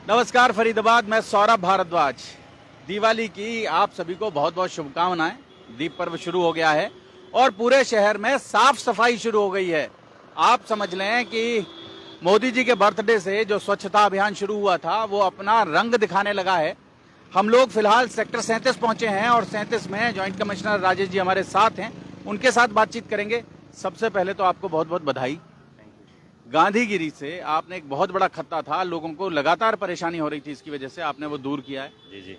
नमस्कार फरीदाबाद, मैं सौरभ भारद्वाज। दिवाली की आप सभी को बहुत बहुत शुभकामनाएं। दीप पर्व शुरू हो गया है और पूरे शहर में साफ सफाई शुरू हो गई है। आप समझ लें कि मोदी जी के बर्थडे से जो स्वच्छता अभियान शुरू हुआ था वो अपना रंग दिखाने लगा है। हम लोग फिलहाल सेक्टर 37 पहुंचे हैं और 37 में जॉइंट कमिश्नर राजेश जी हमारे साथ हैं, उनके साथ बातचीत करेंगे। सबसे पहले तो आपको बहुत बहुत बधाई। गांधीगिरी से आपने एक बहुत बड़ा खत्ता था, लोगों को लगातार परेशानी हो रही थी, इसकी वजह से आपने वो दूर किया है। जी जी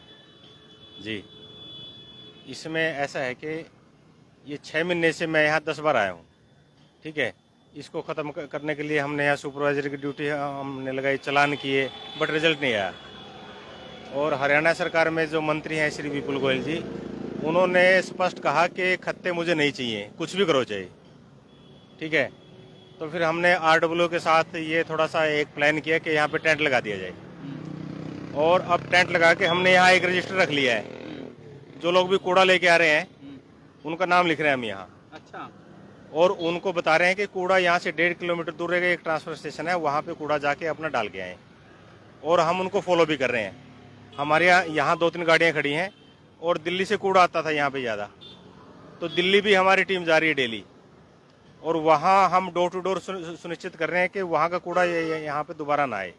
जी। इसमें ऐसा है कि ये 6 महीने से मैं यहाँ 10 बार आया हूँ। ठीक है, इसको ख़त्म करने के लिए हमने यहाँ सुपरवाइजर की ड्यूटी हमने लगाई, चालान किए, बट रिजल्ट नहीं आया। और हरियाणा सरकार में जो मंत्री हैं श्री विपुल गोयल जी, उन्होंने स्पष्ट कहा कि खत्ते मुझे नहीं चाहिए, कुछ भी करो चाहिए। ठीक है, तो फिर हमने RWO के साथ ये थोड़ा सा एक प्लान किया कि यहाँ पे टेंट लगा दिया जाए। और अब टेंट लगा के हमने यहाँ एक रजिस्टर रख लिया है। जो लोग भी कूड़ा लेके आ रहे हैं उनका नाम लिख रहे हैं हम यहाँ। अच्छा। और उनको बता रहे हैं कि कूड़ा यहाँ से 1.5 किलोमीटर दूर रहेगा, एक ट्रांसफर स्टेशन है, वहाँ पे कूड़ा जाके अपना डाल के आए। और हम उनको फॉलो भी कर रहे हैं। हमारे यहाँ 2-3 गाड़ियाँ खड़ी हैं और दिल्ली से कूड़ा आता था यहाँ पे ज़्यादा, तो दिल्ली भी हमारी टीम जा रही है डेली। और वहाँ हम डोर टू डोर सुनिश्चित कर रहे हैं कि वहाँ का कूड़ा यहाँ पे दोबारा ना आए।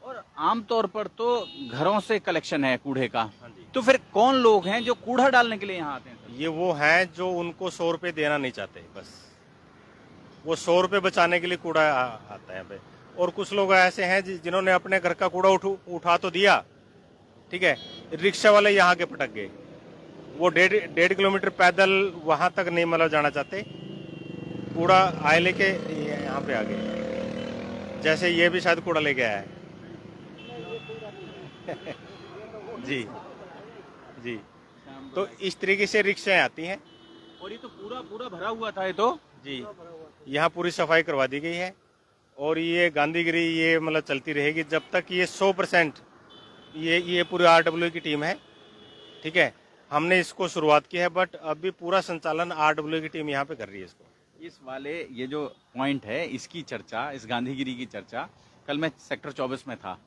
और आमतौर पर तो घरों से कलेक्शन है कूड़े का, हाँ जी। तो फिर कौन लोग हैं जो कूड़ा डालने के लिए यहाँ आते हैं? ये वो हैं जो उनको 100 रुपये देना नहीं चाहते, बस वो 100 रुपये बचाने के लिए कूड़ा आता है यहाँ पे। और कुछ लोग ऐसे हैं जिन्होंने अपने घर का कूड़ा उठा तो दिया, ठीक है, रिक्शा वाले यहाँ के पटक गए। वो 1.5 किलोमीटर पैदल वहाँ तक नहीं मतलब जाना चाहते, कूड़ा आए लेके यहाँ पे आ गए। जैसे ये भी शायद कूड़ा लेके आया है। जी जी। तो इस तरीके से रिक्शाएं आती हैं। और ये तो पूरा पूरा भरा हुआ था। ये तो जी, यहाँ पूरी सफाई करवा दी गई है और ये गांधीगिरी ये मतलब चलती रहेगी जब तक ये 100% ये पूरी RWO की टीम है। ठीक है, हमने इसको शुरुआत की है, बट अभी पूरा संचालन RWO की टीम यहाँ पे कर रही है इसको। इस वाले ये जो पॉइंट है इसकी चर्चा, इस गांधीगिरी की चर्चा, कल मैं सेक्टर 24 में था,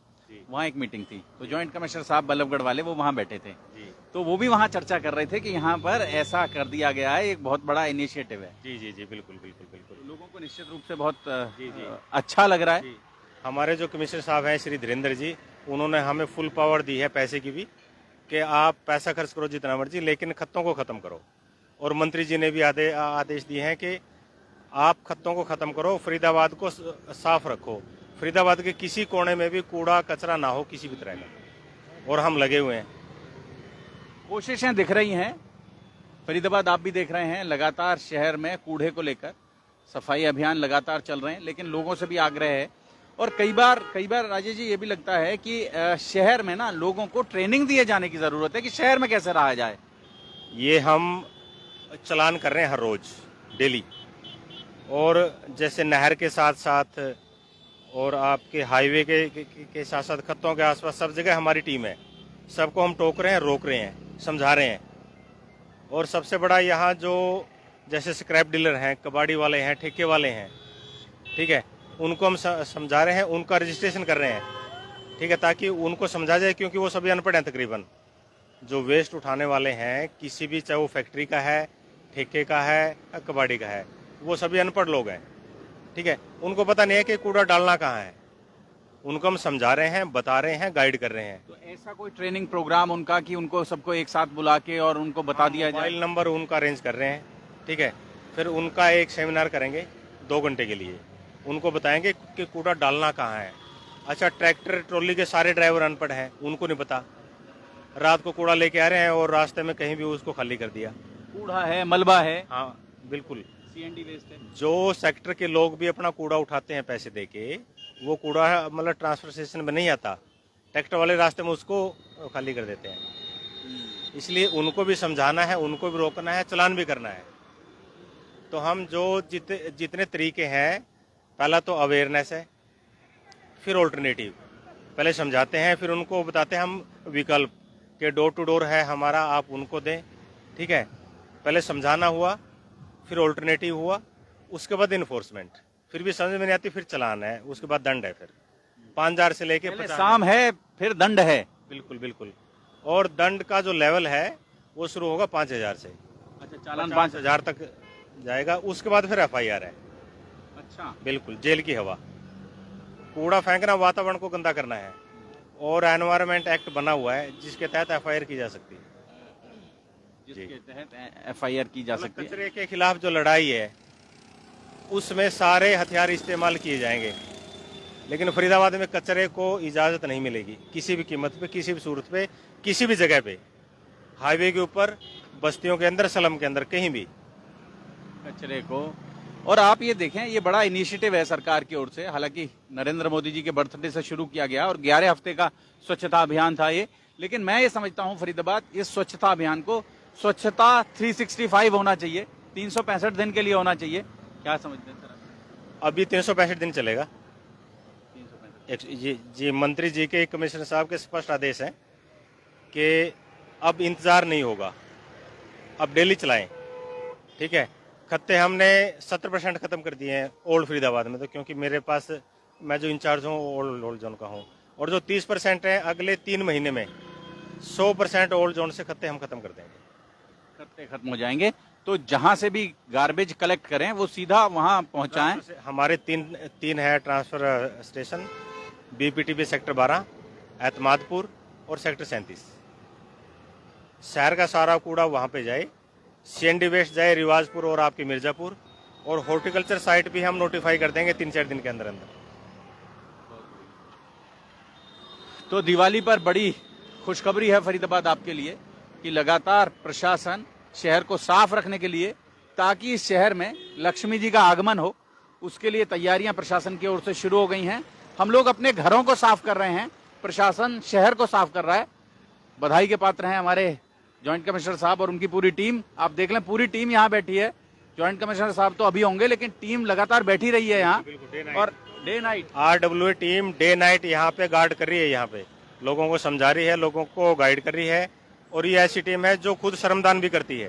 वहाँ एक मीटिंग थी, तो जॉइंट कमिश्नर साहब बल्लभगढ़ वाले वो वहाँ बैठे थे जी। तो वो भी वहाँ चर्चा कर रहे थे कि यहाँ पर ऐसा कर दिया गया है, एक बहुत बड़ा इनिशिएटिव है। जी जी जी, बिल्कुल बिल्कुल बिल्कुल। लोगों को निश्चित रूप से बहुत जी जी अच्छा लग रहा है। जी। हमारे जो कमिश्नर साहब हैं श्री धीरेन्द्र जी, उन्होंने हमें फुल पावर दी है पैसे की भी, कि आप पैसा खर्च करो जितना मर्जी, लेकिन खत्तों को ख़त्म करो। और मंत्री जी ने भी आदेश दिए हैं कि आप खत्तों को ख़त्म करो, फरीदाबाद को साफ रखो, फरीदाबाद के किसी कोने में भी कूड़ा कचरा ना हो किसी भी तरह का। और हम लगे हुए हैं, कोशिशें दिख रही हैं। फरीदाबाद आप भी देख रहे हैं, लगातार शहर में कूड़े को लेकर सफाई अभियान लगातार चल रहे हैं, लेकिन लोगों से भी आग्रह है। और कई बार राजेश जी ये भी लगता है कि शहर में ना लोगों को ट्रेनिंग दिए जाने की जरूरत है कि शहर में कैसे रहा जाए। ये हम चलान कर रहे हैं हर रोज डेली। और जैसे नहर के साथ साथ और आपके हाईवे के साथ साथ खत्तों के आसपास सब जगह हमारी टीम है। सबको हम टोक रहे हैं, रोक रहे हैं, समझा रहे हैं। और सबसे बड़ा यहाँ जो जैसे स्क्रैप डीलर हैं, कबाड़ी वाले हैं, ठेके वाले हैं, ठीक है, उनको हम समझा रहे हैं, उनका रजिस्ट्रेशन कर रहे हैं। ठीक है, ताकि उनको समझा जाए, क्योंकि वो सभी अनपढ़ हैं तकरीबन। जो वेस्ट उठाने वाले हैं किसी भी, चाहे वो फैक्ट्री का है, ठेके का है या कबाड़ी का है, वो सभी अनपढ़ लोग हैं। ठीक है, उनको पता नहीं है कि कूड़ा डालना कहाँ है। उनको हम समझा रहे हैं, बता रहे हैं, गाइड कर रहे हैं। तो ऐसा कोई ट्रेनिंग प्रोग्राम उनका कि उनको सबको एक साथ बुला के और उनको बता दिया जाए? मोबाइल नंबर उनका अरेंज कर रहे हैं। ठीक है, फिर उनका एक सेमिनार करेंगे 2 घंटे के लिए, उनको बताएंगे कि कूड़ा डालना कहाँ है। अच्छा, ट्रैक्टर ट्रॉली के सारे ड्राइवर अनपढ़ हैं, उनको नहीं पता, रात को कूड़ा लेके आ रहे हैं और रास्ते में कहीं भी उसको खाली कर दिया। कूड़ा है, मलबा है। हाँ बिल्कुल, CND वेस्ट है। जो सेक्टर के लोग भी अपना कूड़ा उठाते हैं पैसे देके, वो कूड़ा मतलब ट्रांसफर स्टेशन में नहीं आता, ट्रैक्टर वाले रास्ते में उसको खाली कर देते हैं। इसलिए उनको भी समझाना है, उनको भी रोकना है, चालान भी करना है। तो हम जो जितने तरीके हैं, पहला तो अवेयरनेस है, फिर ऑल्टरनेटिव, पहले समझाते हैं, फिर उनको बताते हैं हम विकल्प के डोर टू डोर है हमारा, आप उनको दें। ठीक है, पहले समझाना हुआ, फिर ऑल्टरनेटिव हुआ, उसके बाद इन्फोर्समेंट, फिर भी समझ में नहीं आती, फिर चालान है, उसके बाद दंड है। फिर 5,000 से लेके पहले 50,000। साम है फिर दंड है। बिल्कुल बिल्कुल। और दंड का जो लेवल है वो शुरू होगा 5,000 से। अच्छा, चालान 5,000 तक जाएगा, उसके बाद फिर FIR है। अच्छा, बिल्कुल, जेल की हवा। कूड़ा फेंकना वातावरण को गंदा करना है, और एनवायरमेंट एक्ट बना हुआ है जिसके तहत FIR की जा सकती है। जिसके तहत FIR की जा सकती है। कचरे के खिलाफ जो लड़ाई है उसमें सारे हथियार इस्तेमाल किए जाएंगे, लेकिन फरीदाबाद में कचरे को इजाज़त नहीं मिलेगी किसी भी कीमत पे, किसी भी सूरत पे, किसी भी जगह पे, हाईवे के ऊपर, बस्तियों के अंदर, स्लम के अंदर, कहीं भी कचरे को। और आप ये देखें, ये बड़ा इनिशिएटिव है सरकार की ओर से, हालांकि नरेंद्र मोदी जी के बर्थडे से शुरू किया गया और 11 हफ्ते का स्वच्छता अभियान था ये। लेकिन मैं ये समझता हूँ फरीदाबाद इस स्वच्छता अभियान को स्वच्छता 365 होना चाहिए, 365 दिन के लिए होना चाहिए। क्या समझते हैं सर आप? अभी 365 दिन चलेगा। 365। जी मंत्री जी के, कमिश्नर साहब के स्पष्ट आदेश हैं कि अब इंतजार नहीं होगा, अब डेली चलाएं। ठीक है, खत्ते हमने 70% खत्म कर दिए हैं ओल्ड फरीदाबाद में, तो क्योंकि मेरे पास, मैं जो इंचार्ज हूँ ओल्ड जोन का हूँ, और जो 30% है अगले 3 महीने में 100% ओल्ड जोन से खत्ते हम खत्म कर देंगे। खत्ते खत्म हो जाएंगे, तो जहां से भी गार्बेज कलेक्ट करें वो सीधा वहां पहुंचाएं। हमारे तीन है transfer station, BPTB sector 12, Etmadpur और सेक्टर 37। शहर का सारा कूड़ा वहां पे जाए, CND वेस्ट जाए रिवाजपुर और आपकी मिर्जापुर, और हॉर्टिकल्चर साइट भी हम नोटिफाई कर देंगे 3-4 दिन के अंदर अंदर। तो दिवाली पर बड़ी खुशखबरी है फरीदाबाद आपके लिए कि लगातार प्रशासन शहर को साफ रखने के लिए, ताकि इस शहर में लक्ष्मी जी का आगमन हो, उसके लिए तैयारियां प्रशासन की ओर से शुरू हो गई हैं। हम लोग अपने घरों को साफ कर रहे हैं, प्रशासन शहर को साफ कर रहा है। बधाई के पात्र हैं हमारे जॉइंट कमिश्नर साहब और उनकी पूरी टीम। आप देख लें, पूरी टीम यहाँ बैठी है। जॉइंट कमिश्नर साहब तो अभी होंगे, लेकिन टीम लगातार बैठी रही है यहाँ, और day night RWA team day night यहाँ पे गार्ड कर रही है, यहाँ पे लोगों को समझा रही है, लोगों को गाइड कर रही है। और ये ऐसी टीम है जो खुद श्रमदान भी करती है।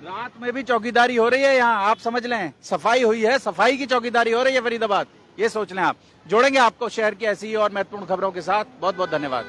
रात में भी चौकीदारी हो रही है यहाँ, आप समझ लें, सफाई हुई है, सफाई की चौकीदारी हो रही है फरीदाबाद, ये सोच लें आप। जोड़ेंगे आपको शहर की ऐसी और महत्वपूर्ण खबरों के साथ। बहुत बहुत धन्यवाद।